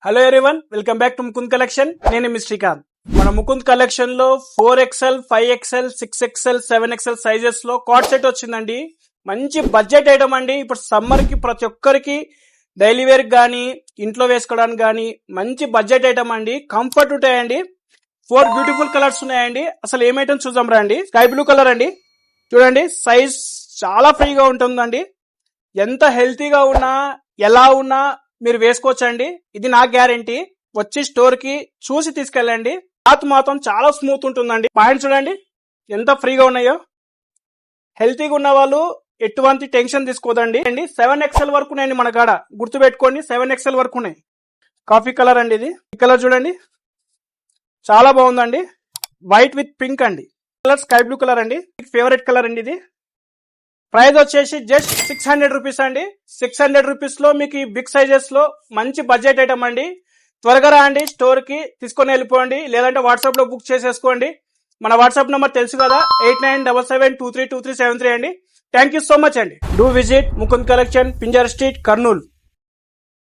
Hello everyone, welcome back to Mukund collection. నేను మీ శ్రీకాంత్. మన Mukund collection లో 4XL, 5XL, 6XL, 7XL sizes లో కార్డ్ సెట్ వచ్చిందండి. మంచి బడ్జెట్ ఐటమ్ అండి. ఇప్పుడు సమ్మర్ కి ప్రతి ఒక్కరికి డైలీ వేర్ గానీ ఇంట్లో వేసుకోవడానికి గానీ మంచి బడ్జెట్ ఐటమ్ అండి. కంఫర్ట్ ఉంటాయండి. 4 బ్యూటిఫుల్ కలర్స్ ఉన్నాయండి. అసలు ఏం ఐటమ్ చూద్దాం రా అండి. స్కై బ్లూ కలర్ అండి. చూడండి, సైజ్ చాలా ఫ్రీగా ఉంటుందండి. ఎంత హెల్తీగా ఉన్నా ఎలా ఉన్నా మీరు వేసుకోవచ్చండి. ఇది నా గ్యారంటీ. వచ్చి స్టోర్ కి చూసి తీసుకెళ్ళండి. క్లాత్ మాత్రం చాలా స్మూత్ ఉంటుందండి. పాయింట్ చూడండి ఎంత ఫ్రీగా ఉన్నాయో. హెల్తీగా ఉన్న వాళ్ళు ఎటువంటి టెన్షన్ తీసుకోదండి. 7XL వరకు ఉన్నాయండి మన కాడ, గుర్తు పెట్టుకోండి. 7XL వరకు ఉన్నాయి. కాఫీ కలర్ అండి. ఇది ఈ కలర్ చూడండి, చాలా బాగుందండి. వైట్ విత్ పింక్ అండి. కలర్ స్కై బ్లూ కలర్ అండి. ఫేవరెట్ కలర్ అండి. ఇది ప్రైస్ వచ్చేసి జస్ట్ 600 రూపీస్ అండి. 600 రూపీస్ లో మీకు బిగ్ సైజెస్ లో మంచి బడ్జెట్ ఐటమ్ అండి. త్వరగా రండి స్టోర్ కి, తీసుకొని వెళ్ళిపోండి. లేదంటే వాట్సాప్ లో బుక్ చేసేసుకోండి. మన వాట్సాప్ నంబర్ తెలుసు కదా, 8977232373 అండి. థ్యాంక్ యూ సో మచ్ అండి. Do visit Mukund collection, Pinjar street, Kurnool.